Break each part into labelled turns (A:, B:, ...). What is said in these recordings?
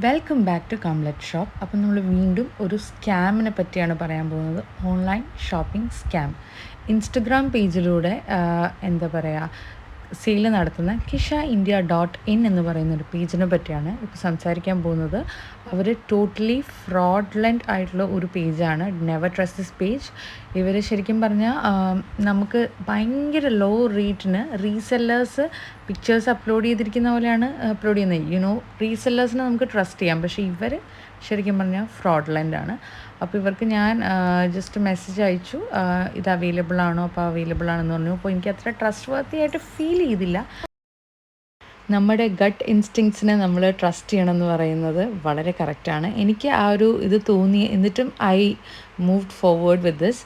A: Welcome back to കംലെറ്റ് shop. അപ്പം നമ്മൾ വീണ്ടും ഒരു സ്കാമിനെ പറ്റിയാണ് പറയാൻ പോകുന്നത്. Online shopping scam. ഇൻസ്റ്റഗ്രാം പേജിലൂടെ എന്താ പറയുക, സെയിൽ നടത്തുന്ന kisha.india.in എന്ന് പറയുന്നൊരു പേജിനെ പറ്റിയാണ് ഇപ്പോൾ സംസാരിക്കാൻ പോകുന്നത്. അവർ ടോട്ടലി ഫ്രോഡ്ലൻറ്റ് ആയിട്ടുള്ള ഒരു പേജാണ്. Never trust this page. ഇവർ ശരിക്കും പറഞ്ഞാൽ നമുക്ക് ഭയങ്കര ലോ റേറ്റിന് റീസെല്ലേഴ്സ് പിക്ചേഴ്സ് അപ്ലോഡ് ചെയ്തിരിക്കുന്ന പോലെയാണ് അപ്ലോഡ് ചെയ്യുന്നത്. റീസെല്ലേഴ്സിനെ നമുക്ക് ട്രസ്റ്റ് ചെയ്യാം, പക്ഷേ ഇവർ ശരിക്കും പറഞ്ഞാൽ ഫ്രോഡ്ലൻ്റ് ആണ്. അപ്പോൾ ഇവർക്ക് ഞാൻ ജസ്റ്റ് മെസ്സേജ് അയച്ചു, ഇത് അവൈലബിൾ ആണോ? അപ്പോൾ അവൈലബിൾ ആണെന്ന് പറഞ്ഞു. അപ്പോൾ എനിക്ക് അത്ര ട്രസ്റ്റ് വർത്തി ആയിട്ട് ഫീൽ ചെയ്തില്ല. നമ്മുടെ ഗട്ട് ഇൻസ്റ്റിങ്സിനെ നമ്മൾ ട്രസ്റ്റ് ചെയ്യണമെന്ന് പറയുന്നത് വളരെ കറക്റ്റാണ്. എനിക്ക് ആ ഒരു ഇത് തോന്നി. എന്നിട്ടും I moved forward with this.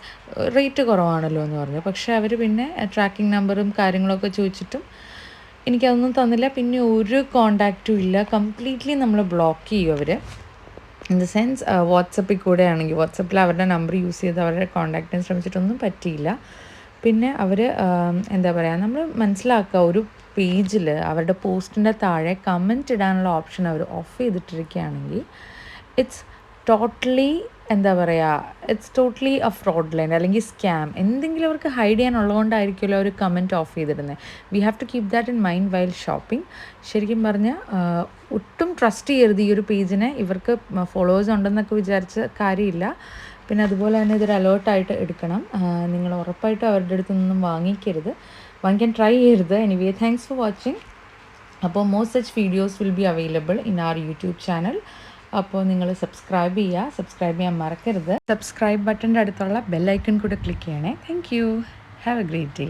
A: Rate കുറവാണല്ലോ എന്ന് പറഞ്ഞു. പക്ഷേ അവർ പിന്നെ ട്രാക്കിംഗ് നമ്പറും കാര്യങ്ങളൊക്കെ ചോദിച്ചിട്ടും എനിക്കതൊന്നും തന്നില്ല. പിന്നെ ഒരു കോണ്ടാക്റ്റും ഇല്ല. കംപ്ലീറ്റ്ലി നമ്മൾ ബ്ലോക്ക് ചെയ്യും അവർ. ഇൻ ദ സെൻസ് വാട്സപ്പിൽ കൂടെ ആണെങ്കിൽ വാട്സപ്പിൽ അവരുടെ നമ്പർ യൂസ് ചെയ്ത് അവരുടെ കോണ്ടാക്ട് ചെയ്യാൻ ശ്രമിച്ചിട്ടൊന്നും പറ്റിയില്ല. പിന്നെ അവർ എന്താ പറയുക, നമ്മൾ മനസ്സിലാക്കുക, ഒരു പേജിൽ അവരുടെ പോസ്റ്റിൻ്റെ താഴെ കമൻറ്റ് ഇടാനുള്ള ഓപ്ഷൻ അവർ ഓഫ് ചെയ്തിട്ടിരിക്കുകയാണെങ്കിൽ ഇറ്റ്സ് ടോട്ടലി എന്താ പറയുക, ഇറ്റ്സ് ടോട്ടലി എ ഫ്രോഡ്ലൻറ്റ് അല്ലെങ്കിൽ സ്കാം. എന്തെങ്കിലും അവർക്ക് ഹൈഡ് ചെയ്യാനുള്ളതുകൊണ്ടായിരിക്കുമല്ലോ അവർ കമൻറ്റ് ഓഫ് ചെയ്തിരുന്നത്. We have to keep that in mind while shopping. ശരിക്കും പറഞ്ഞാൽ ഒട്ടും ട്രസ്റ്റ് ചെയ്യരുത് ഈ ഒരു പേജിനെ. ഇവർക്ക് ഫോളോവേഴ്സ് ഉണ്ടെന്നൊക്കെ വിചാരിച്ച കാര്യമില്ല. പിന്നെ അതുപോലെ തന്നെ ഇതൊരു അലേർട്ടായിട്ട് എടുക്കണം. നിങ്ങൾ ഉറപ്പായിട്ടും അവരുടെ അടുത്ത് നിന്നും വാങ്ങിക്കാൻ ട്രൈ ചെയ്യരുത്. Anyway, thanks for watching. അപ്പോൾ more such videos will be available in our YouTube channel. അപ്പോൾ നിങ്ങൾ സബ്സ്ക്രൈബ് ചെയ്യാൻ മറക്കരുത്. സബ്സ്ക്രൈബ് ബട്ടൻ്റെ അടുത്തുള്ള ബെൽ ഐക്കൺ കൂടെ ക്ലിക്ക് ചെയ്യണേ. Thank you. Have a great day.